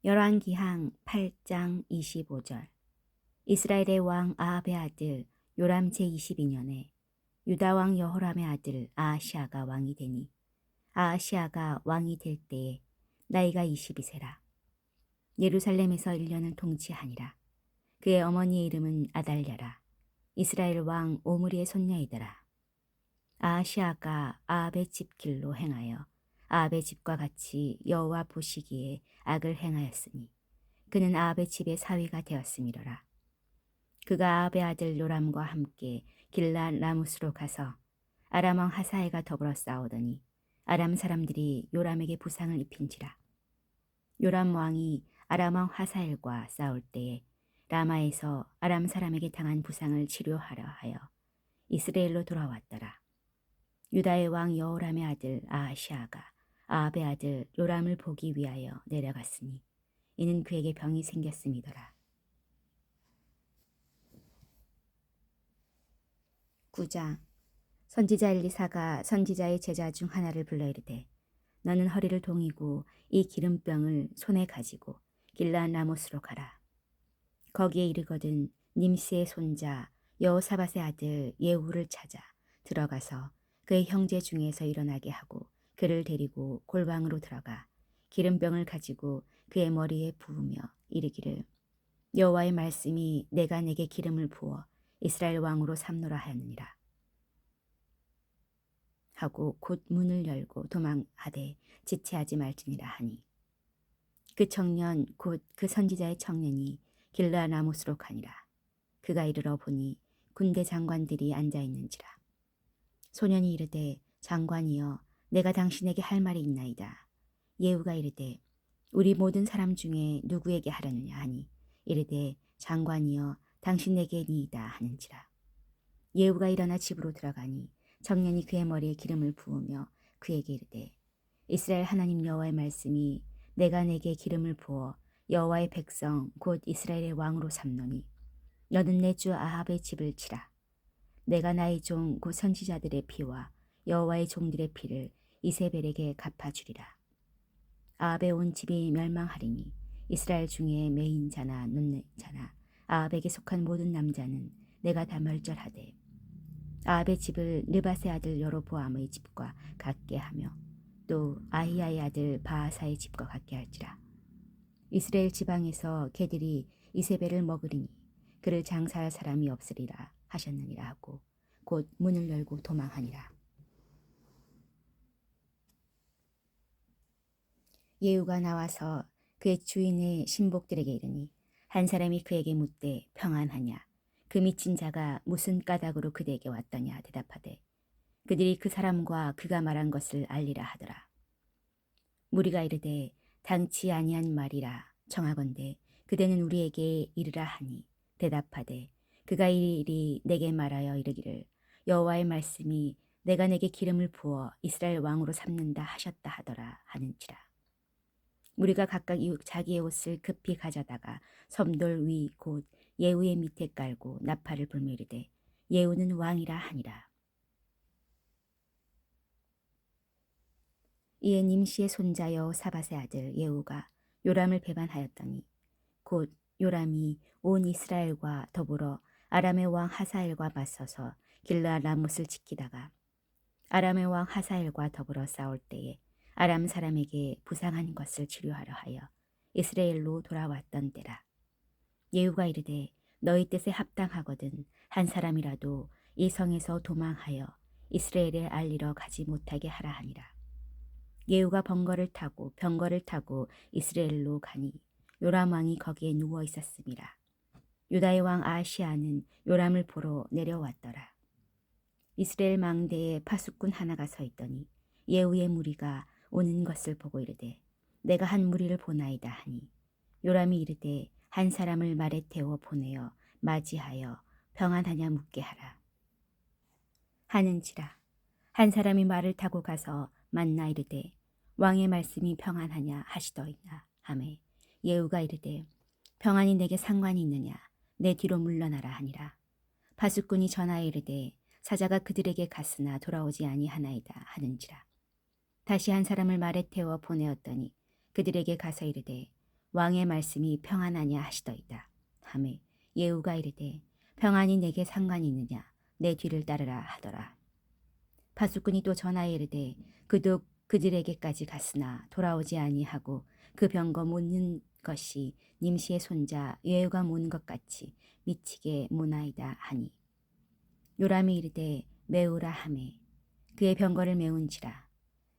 열왕기하 8장 25절. 이스라엘의 왕 아합의 아들 요람 제22년에 유다 왕 여호람의 아들 아하시아가 왕이 되니 아하시아가 왕이 될 때에 나이가 22세라. 예루살렘에서 1년을 통치하니라. 그의 어머니의 이름은 아달랴라. 이스라엘 왕 오므리의 손녀이더라. 아하시아가 아합의 집 길로 행하여 아합의 집과 같이 여호와 보시기에 악을 행하였으니 그는 아합의 집의 사위가 되었음이로라. 그가 아합의 아들 요람과 함께 길랏 라무스로 가서 아람 왕 하사엘과 더불어 싸우더니 아람 사람들이 요람에게 부상을 입힌지라. 요람 왕이 아람 왕 하사엘과 싸울 때에 라마에서 아람 사람에게 당한 부상을 치료하려 하여 이스라엘로 돌아왔더라. 유다의 왕 여호람의 아들 아하시아가 아합의 아들 요람을 보기 위하여 내려갔으니 이는 그에게 병이 생겼음이더라. 9장. 선지자 엘리사가 선지자의 제자 중 하나를 불러 이르되 너는 허리를 동이고 이 기름병을 손에 가지고 길랏 라모스로 가라. 거기에 이르거든 님스의 손자 여호사밧의 아들 예후를 찾아 들어가서 그의 형제 중에서 일어나게 하고 그를 데리고 골방으로 들어가 기름병을 가지고 그의 머리에 부으며 이르기를 여호와의 말씀이 내가 내게 기름을 부어 이스라엘 왕으로 삼노라 하였느니라 하고 곧 문을 열고 도망하되 지체하지 말지니라 하니 그 청년 곧 그 선지자의 청년이 길랏 라모스로 가니라. 그가 이르러 보니 군대 장관들이 앉아 있는지라. 소년이 이르되 장관이여 내가 당신에게 할 말이 있나이다. 예후가 이르되 우리 모든 사람 중에 누구에게 하려느냐 하니 이르되 장관이여 당신에게니이다 하는지라. 예후가 일어나 집으로 들어가니 청년이 그의 머리에 기름을 부으며 그에게 이르되 이스라엘 하나님 여호와의 말씀이 내가 내게 기름을 부어 여호와의 백성 곧 이스라엘의 왕으로 삼노니 너는 내 주 아합의 집을 치라. 내가 나의 종 곧 선지자들의 피와 여호와의 종들의 피를 이세벨에게 갚아주리라. 아합의 온 집이 멸망하리니 이스라엘 중에 매인 자나 눈는 자나 아합에게 속한 모든 남자는 내가 다 멸절하되 아합의 집을 느밧의 아들 여로보암의 집과 같게 하며 또 아히야의 아들 바하사의 집과 같게 할지라. 이스라엘 지방에서 개들이 이세벨을 먹으리니 그를 장사할 사람이 없으리라 하셨느니라 하고 곧 문을 열고 도망하니라. 예후가 나와서 그의 주인의 신복들에게 이르니 한 사람이 그에게 묻되 평안하냐. 그 미친 자가 무슨 까닭으로 그대에게 왔더냐 대답하되 그들이 그 사람과 그가 말한 것을 알리라 하더라. 무리가 이르되 당치 아니한 말이라 청하건대 그대는 우리에게 이르라 하니 대답하되 그가 이리 내게 말하여 이르기를 여호와의 말씀이 내가 내게 기름을 부어 이스라엘 왕으로 삼는다 하셨다 하더라 하는지라. 무리가 각각 자기의 옷을 급히 가져다가 섬돌 위 곧 예후의 밑에 깔고 나팔을 불며 이르되 예후는 왕이라 하니라. 이에 님시의 손자 여호사밧의 아들 예후가 요람을 배반하였더니 곧 요람이 온 이스라엘과 더불어 아람의 왕 하사엘과 맞서서 길랏 라못을 지키다가 아람의 왕 하사엘과 더불어 싸울 때에 아람 사람에게 부상한 것을 치료하려 하여 이스라엘로 돌아왔던 때라. 예후가 이르되 너희 뜻에 합당하거든 한 사람이라도 이 성에서 도망하여 이스라엘에 알리러 가지 못하게 하라 하니라. 예후가 병거를 타고 이스라엘로 가니 요람 왕이 거기에 누워 있었음이라. 유다의 왕 아하시아는 요람을 보러 내려왔더라. 이스라엘 망대에 파수꾼 하나가 서 있더니 예후의 무리가 오는 것을 보고 이르되 내가 한 무리를 보나이다 하니 요람이 이르되 한 사람을 말에 태워 보내어 맞이하여 평안하냐 묻게 하라 하는지라. 한 사람이 말을 타고 가서 만나 이르되 왕의 말씀이 평안하냐 하시더이다 하매 예후가 이르되 평안이 내게 상관이 있느냐 내 뒤로 물러나라 하니라. 파수꾼이 전하여 이르되 사자가 그들에게 갔으나 돌아오지 아니하나이다 하는지라. 다시 한 사람을 말에 태워 보내었더니 그들에게 가서 이르되 왕의 말씀이 평안하냐 하시더이다. 하매 예후가 이르되 평안이 내게 상관이 있느냐 내 뒤를 따르라 하더라. 파수꾼이 또 전하여 이르되 그도 그들에게까지 갔으나 돌아오지 아니하고 그 병거 묻는 것이 님시의 손자 예후가 묻는 것 같이 미치게 무나이다 하니 요람이 이르되 메우라 하매 그의 병거를 메운지라.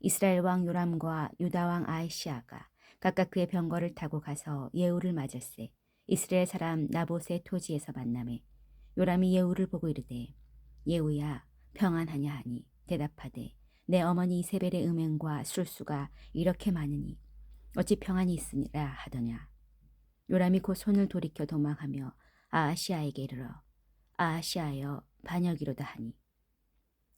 이스라엘 왕 요람과 유다 왕 아하시아가 각각 그의 병거를 타고 가서 예후를 맞을세 이스라엘 사람 나봇의 토지에서 만나매 요람이 예후를 보고 이르되 예후야 평안하냐 하니 대답하되 내 어머니 이세벨의 음행과 술수가 이렇게 많으니 어찌 평안이 있으리라 하더냐. 요람이 곧 손을 돌이켜 도망하며 아하시아에게 이르러 아하시아여 반역이로다 하니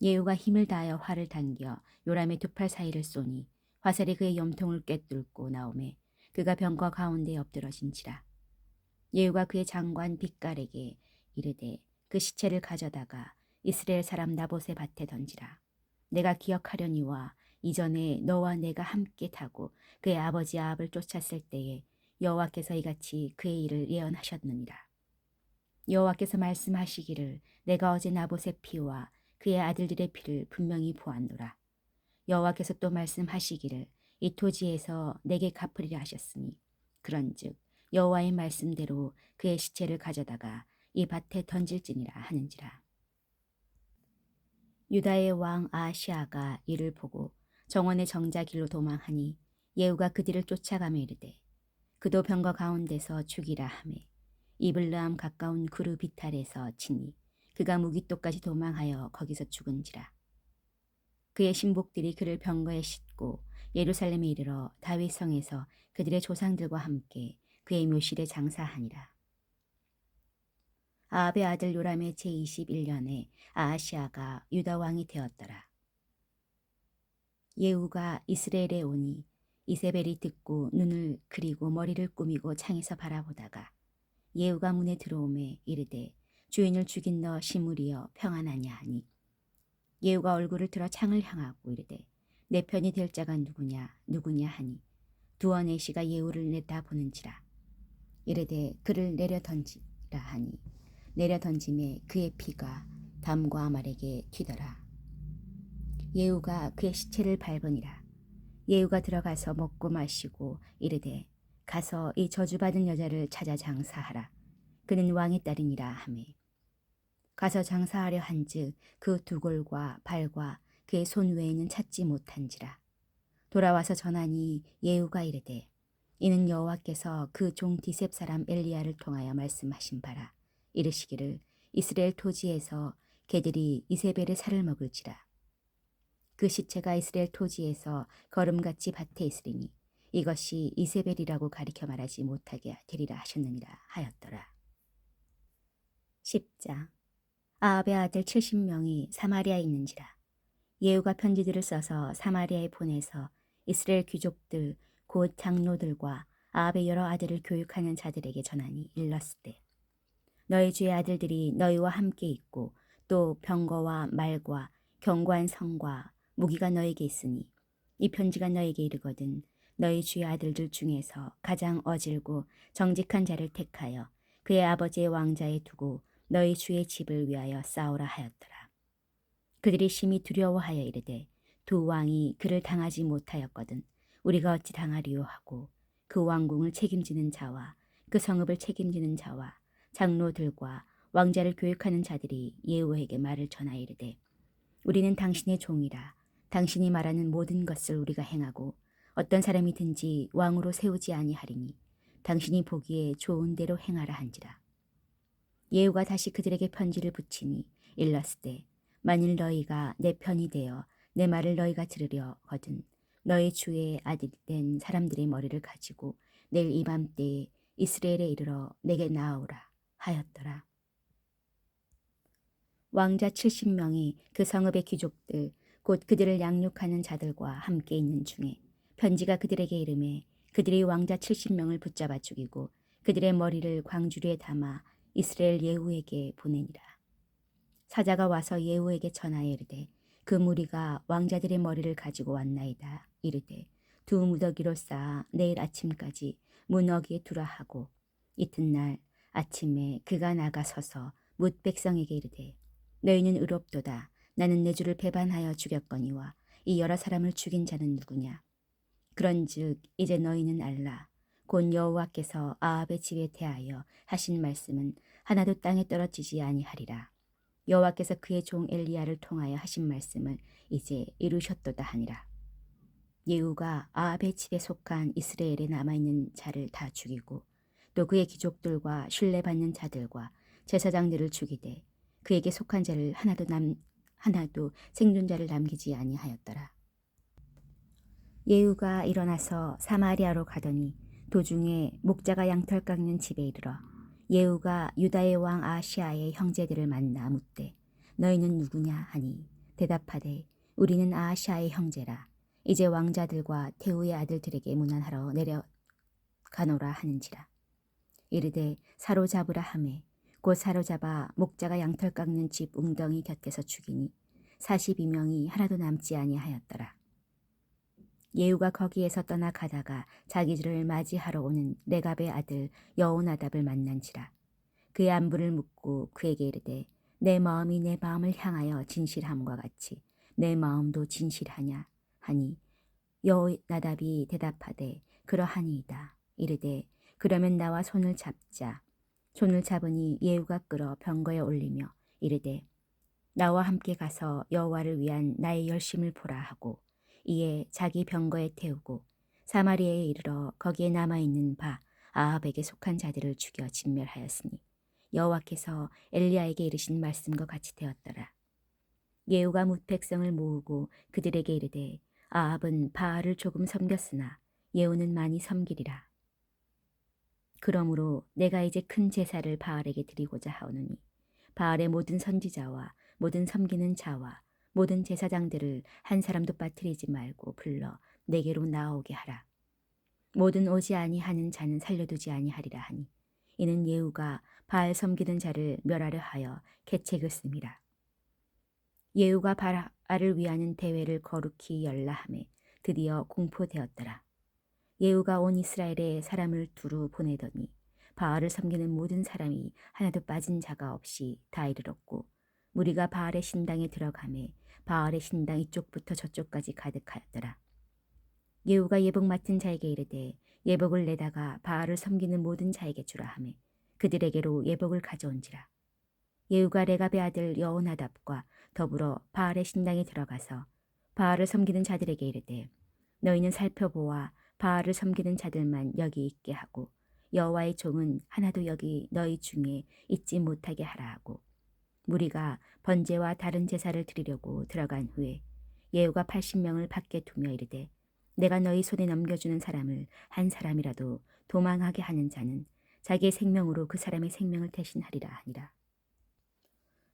예후가 힘을 다하여 활을 당겨 요람의 두 팔 사이를 쏘니 화살이 그의 염통을 꿰뚫고 나오매 그가 병거 가운데에 엎드러진지라. 예후가 그의 장관 빛깔에게 이르되 그 시체를 가져다가 이스라엘 사람 나봇의 밭에 던지라. 내가 기억하려니와 이전에 너와 내가 함께 타고 그의 아버지 아합을 쫓았을 때에 여호와께서 이같이 그의 일을 예언하셨느니라. 여호와께서 말씀하시기를 내가 어제 나봇의 피와 그의 아들들의 피를 분명히 보았노라. 여호와께서 또 말씀하시기를 이 토지에서 내게 갚으리라 하셨으니 그런즉 여호와의 말씀대로 그의 시체를 가져다가 이 밭에 던질지니라 하는지라. 유다의 왕 아하시아가 이를 보고 정원의 정자길로 도망하니 예후가 그 뒤를 쫓아가며 이르되 그도 병거 가운데서 죽이라 하매 이블르함 가까운 구르 비탈에서 치니 그가 무기토까지 도망하여 거기서 죽은지라. 그의 신복들이 그를 병거에 싣고 예루살렘에 이르러 다윗 성에서 그들의 조상들과 함께 그의 묘실에 장사하니라. 아합의 아들 요람의 제21년에 아하시아가 유다 왕이 되었더라. 예후가 이스라엘에 오니 이세벨이 듣고 눈을 그리고 머리를 꾸미고 창에서 바라보다가 예후가 문에 들어오매 이르되 주인을 죽인 너 시므리여 평안하냐 하니 예후가 얼굴을 들어 창을 향하고 이르되 내 편이 될 자가 누구냐 하니 두어 내시가 예후를 내다보는지라. 이르되 그를 내려 던지라 하니 내려 던짐에 그의 피가 담과 아말에게 튀더라. 예후가 그의 시체를 밟으니라. 예후가 들어가서 먹고 마시고 이르되 가서 이 저주받은 여자를 찾아 장사하라. 그는 왕의 딸이니라 하매 가서 장사하려 한즉 그 두 골과 발과 그의 손 외에는 찾지 못한지라. 돌아와서 전하니 예후가 이르되 이는 여호와께서 그 종 디셉 사람 엘리야를 통하여 말씀하신 바라. 이르시기를 이스라엘 토지에서 개들이 이세벨의 살을 먹을지라. 그 시체가 이스라엘 토지에서 거름같이 밭에 있으리니 이것이 이세벨이라고 가리켜 말하지 못하게 되리라 하셨느니라 하였더라. 10장. 아합의 아들 70명이 사마리아에 있는지라. 예후가 편지들을 써서 사마리아에 보내서 이스라엘 귀족들 곧 장로들과 아합의 여러 아들을 교육하는 자들에게 전하니 일렀으되 너희 주의 아들들이 너희와 함께 있고 또 병거와 말과 견고한 성과 무기가 너에게 있으니 이 편지가 너에게 이르거든 너희 주의 아들들 중에서 가장 어질고 정직한 자를 택하여 그의 아버지의 왕자에 두고 너희 주의 집을 위하여 싸우라 하였더라. 그들이 심히 두려워하여 이르되 두 왕이 그를 당하지 못하였거든 우리가 어찌 당하리요 하고 그 왕궁을 책임지는 자와 그 성읍을 책임지는 자와 장로들과 왕자를 교육하는 자들이 예후에게 말을 전하여 이르되 우리는 당신의 종이라. 당신이 말하는 모든 것을 우리가 행하고 어떤 사람이든지 왕으로 세우지 아니하리니 당신이 보기에 좋은 대로 행하라 한지라. 예후가 다시 그들에게 편지를 붙이니 일렀으되 만일 너희가 내 편이 되어 내 말을 너희가 들으려거든 너희 주의 아들이 된 사람들의 머리를 가지고 내일 이맘때에 이스라엘에 이르러 내게 나아오라 하였더라. 왕자 70명이 그 성읍의 귀족들 곧 그들을 양육하는 자들과 함께 있는 중에 편지가 그들에게 이르매 그들이 왕자 70명을 붙잡아 죽이고 그들의 머리를 광주리에 담아 이스라엘 예후에게 보내니라. 사자가 와서 예후에게 전하여 이르되 그 무리가 왕자들의 머리를 가지고 왔나이다. 이르되 두 무더기로 쌓아 내일 아침까지 문어기에 두라 하고 이튿날 아침에 그가 나가 서서 뭇 백성에게 이르되 너희는 의롭도다. 나는 내 주를 배반하여 죽였거니와 이 여러 사람을 죽인 자는 누구냐. 그런즉 이제 너희는 알라. 곧 여호와께서 아합의 집에 대하여 하신 말씀은 하나도 땅에 떨어지지 아니하리라. 여호와께서 그의 종 엘리야를 통하여 하신 말씀을 이제 이루셨도다 하니라. 예후가 아합의 집에 속한 이스라엘에 남아있는 자를 다 죽이고 또 그의 귀족들과 신뢰받는 자들과 제사장들을 죽이되 그에게 속한 자를 하나도 생존자를 남기지 아니하였더라. 예후가 일어나서 사마리아로 가더니 도중에 목자가 양털 깎는 집에 이르러 예후가 유다의 왕 아하시아의 형제들을 만나 묻되 너희는 누구냐 하니 대답하되 우리는 아하시아의 형제라. 이제 왕자들과 태후의 아들들에게 문안하러 내려가노라 하는지라. 이르되 사로잡으라 하매 곧 사로잡아 목자가 양털 깎는 집 웅덩이 곁에서 죽이니 42명이 하나도 남지 아니하였더라. 예후가 거기에서 떠나가다가 자기들을 맞이하러 오는 레갑의 아들 여호나답을 만난지라. 그의 안부를 묻고 그에게 이르되 내 마음이 내 마음을 향하여 진실함과 같이 내 마음도 진실하냐 하니 여호나답이 대답하되 그러하니이다. 이르되 그러면 나와 손을 잡자. 손을 잡으니 예후가 끌어 병거에 올리며 이르되 나와 함께 가서 여호와를 위한 나의 열심을 보라 하고 이에 자기 병거에 태우고 사마리아에 이르러 거기에 남아있는 바 아합에게 속한 자들을 죽여 진멸하였으니 여호와께서 엘리야에게 이르신 말씀과 같이 되었더라. 예후가 뭇 백성을 모으고 그들에게 이르되 아합은 바알을 조금 섬겼으나 예후는 많이 섬기리라. 그러므로 내가 이제 큰 제사를 바알에게 드리고자 하오노니 바알의 모든 선지자와 모든 섬기는 자와 모든 제사장들을 한 사람도 빠뜨리지 말고 불러 내게로 나오게 하라. 모든 오지 아니하는 자는 살려두지 아니하리라 하니 이는 예후가 바알 섬기는 자를 멸하려 하여 계책을 씁니다. 예후가 바알을 위하는 대회를 거룩히 열라 하매 드디어 공포되었더라. 예후가 온 이스라엘에 사람을 두루 보내더니 바알을 섬기는 모든 사람이 하나도 빠진 자가 없이 다 이르렀고 무리가 바알의 신당에 들어가매 바알의 신당 이쪽부터 저쪽까지 가득하였더라. 예후가 예복 맡은 자에게 이르되 예복을 내다가 바알을 섬기는 모든 자에게 주라 하매 그들에게로 예복을 가져온지라. 예후가 레갑의 아들 여호나답과 더불어 바알의 신당에 들어가서 바알을 섬기는 자들에게 이르되 너희는 살펴보아 바알을 섬기는 자들만 여기 있게 하고 여호와의 종은 하나도 여기 너희 중에 있지 못하게 하라 하고 무리가 번제와 다른 제사를 드리려고 들어간 후에 예후가 80명을 밖에 두며 이르되 내가 너희 손에 넘겨주는 사람을 한 사람이라도 도망하게 하는 자는 자기의 생명으로 그 사람의 생명을 대신하리라 하니라.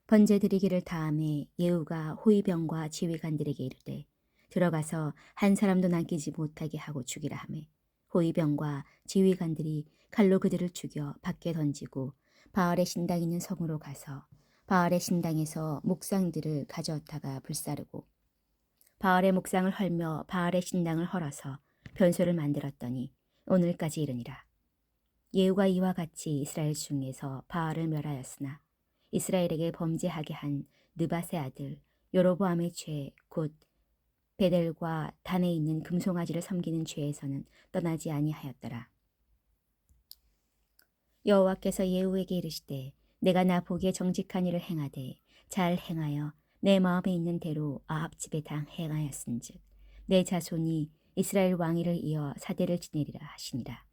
번제 드리기를 다함에 예후가 호위병과 지휘관들에게 이르되 들어가서 한 사람도 남기지 못하게 하고 죽이라 하매 호위병과 지휘관들이 칼로 그들을 죽여 밖에 던지고 바알의 신당 있는 성으로 가서 바알의 신당에서 목상들을 가져다가 불사르고 바알의 목상을 헐며 바알의 신당을 헐어서 변소를 만들었더니 오늘까지 이르니라. 예후가 이와 같이 이스라엘 중에서 바알을 멸하였으나 이스라엘에게 범죄하게 한 느밧의 아들 여로보암의 죄 곧 베델과 단에 있는 금송아지를 섬기는 죄에서는 떠나지 아니하였더라. 여호와께서 예후에게 이르시되 내가 나 보기에 정직한 일을 행하되 잘 행하여 내 마음에 있는 대로 아합 집에 당 행하였은즉 내 자손이 이스라엘 왕위를 이어 사대를 지내리라 하시니라.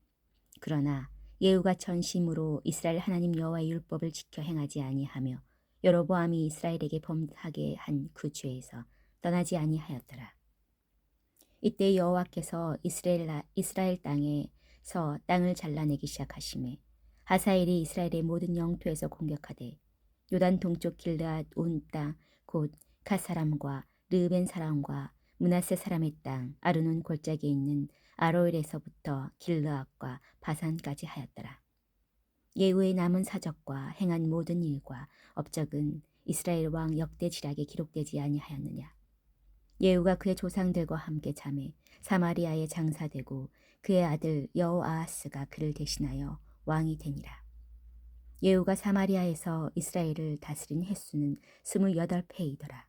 그러나 예후가 전심으로 이스라엘 하나님 여호와의 율법을 지켜 행하지 아니하며 여로보암이 이스라엘에게 범하게 한 그 죄에서 떠나지 아니하였더라. 이때 여호와께서 이스라엘 땅에서 땅을 잘라내기 시작하시매 하사엘이 이스라엘의 모든 영토에서 공격하되 요단 동쪽 길르앗 온 땅 곧 갓 사람과 르벤 사람과 므낫세 사람의 땅 아르논 골짜기에 있는 아로엘에서부터 길르앗과 바산까지 하였더라. 예후의 남은 사적과 행한 모든 일과 업적은 이스라엘 왕 역대 지략에 기록되지 아니하였느냐. 예후가 그의 조상들과 함께 잠에 사마리아에 장사되고 그의 아들 여호아하스가 그를 대신하여 왕이 되니라. 예후가 사마리아에서 이스라엘을 다스린 횟수는 28회이더라.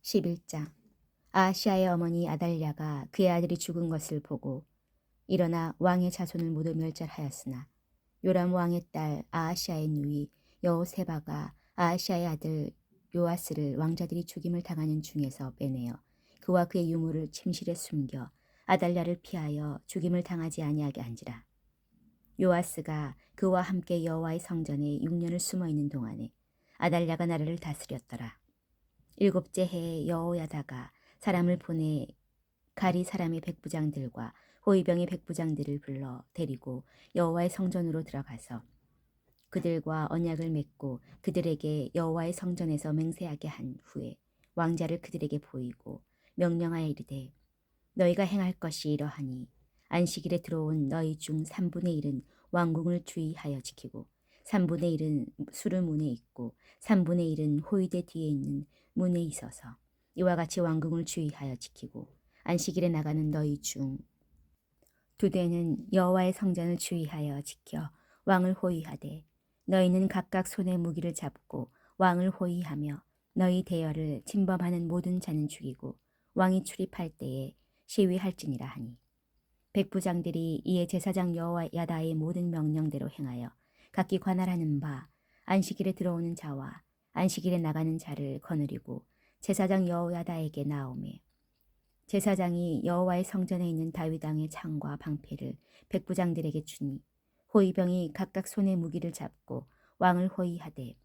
11장. 아하시아의 어머니 아달랴가 그의 아들이 죽은 것을 보고 일어나 왕의 자손을 모두 멸절하였으나 요람 왕의 딸 아하시아의 누이 여호세바가 아하시아의 아들 요아스를 왕자들이 죽임을 당하는 중에서 빼내어 그와 그의 유물을 침실에 숨겨 아달랴를 피하여 죽임을 당하지 아니하게 한지라. 요아스가 그와 함께 여호와의 성전에 6년을 숨어 있는 동안에 아달랴가 나라를 다스렸더라. 7째 해에 여호야다가 사람을 보내 가리 사람의 백부장들과 호위병의 백부장들을 불러 데리고 여호와의 성전으로 들어가서 그들과 언약을 맺고 그들에게 여호와의 성전에서 맹세하게 한 후에 왕자를 그들에게 보이고 명령하여 이르되 너희가 행할 것이 이러하니 안식일에 들어온 너희 중 3분의 1은 왕궁을 주의하여 지키고 3분의 1은 수르문에 있고 3분의 1은 호위대 뒤에 있는 문에 있어서 이와 같이 왕궁을 주의하여 지키고 안식일에 나가는 너희 중 2대는 여호와의 성전을 주의하여 지켜 왕을 호위하되 너희는 각각 손에 무기를 잡고 왕을 호위하며 너희 대열을 침범하는 모든 자는 죽이고 왕이 출입할 때에 시위할지니라 하니 백부장들이 이에 제사장 여호야다의 모든 명령대로 행하여 각기 관할하는 바 안식일에 들어오는 자와 안식일에 나가는 자를 거느리고 제사장 여호야다에게 나오매 제사장이 여호와의 성전에 있는 다윗 왕의 창과 방패를 백부장들에게 주니 호위병이 각각 손에 무기를 잡고 왕을 호위하되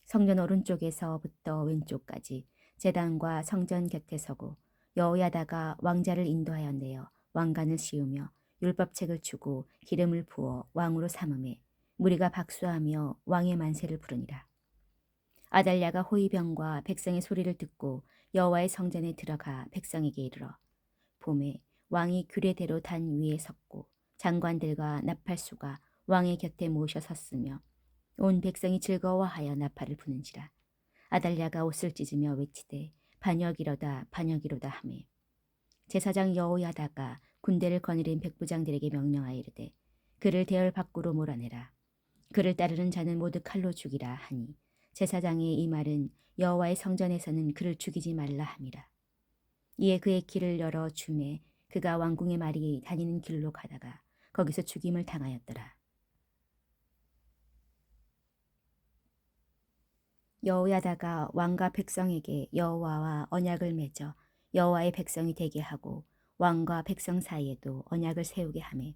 성전 오른쪽에서부터 왼쪽까지 제단과 성전 곁에 서고 여호야다가 왕자를 인도하여 내어 왕관을 씌우며 율법책을 주고 기름을 부어 왕으로 삼음에 무리가 박수하며 왕의 만세를 부르니라. 아달랴가 호위병과 백성의 소리를 듣고 여호와의 성전에 들어가 백성에게 이르러 봄에 왕이 규례대로 단 위에 섰고 장관들과 나팔수가 왕의 곁에 모셔 섰으며 온 백성이 즐거워하여 나팔을 부는지라. 아달랴가 옷을 찢으며 외치되 반역이로다 반역이로다 하매 제사장 여호야다가 군대를 거느린 백부장들에게 명령하여 이르되 그를 대열 밖으로 몰아내라. 그를 따르는 자는 모두 칼로 죽이라 하니 제사장의 이 말은 여호와의 성전에서는 그를 죽이지 말라 함이라. 이에 그의 길을 열어 주매 그가 왕궁의 말이 다니는 길로 가다가 거기서 죽임을 당하였더라. 여호야다가 왕과 백성에게 여호와와 언약을 맺어 여호와의 백성이 되게 하고 왕과 백성 사이에도 언약을 세우게 하매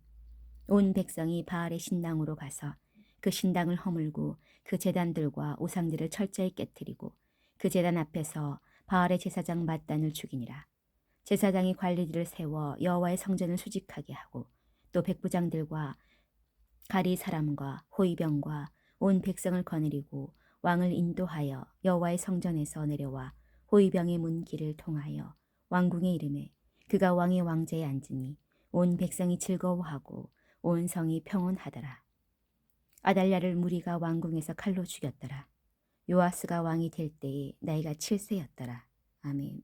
온 백성이 바알의 신당으로 가서 그 신당을 허물고 그 제단들과 우상들을 철저히 깨뜨리고 그 제단 앞에서 바알의 제사장 mat단을 죽이니라. 제사장이 관리들을 세워 여호와의 성전을 수직하게 하고 또 백부장들과 가리 사람과 호위병과 온 백성을 거느리고 왕을 인도하여 여호와의 성전에서 내려와 호위병의 문 길을 통하여 왕궁에 이르매 그가 왕의 왕좌에 앉으니 온 백성이 즐거워하고 온 성이 평온하더라. 아달랴를 무리가 왕궁에서 칼로 죽였더라. 요아스가 왕이 될 때에 나이가 7세였더라. 아멘.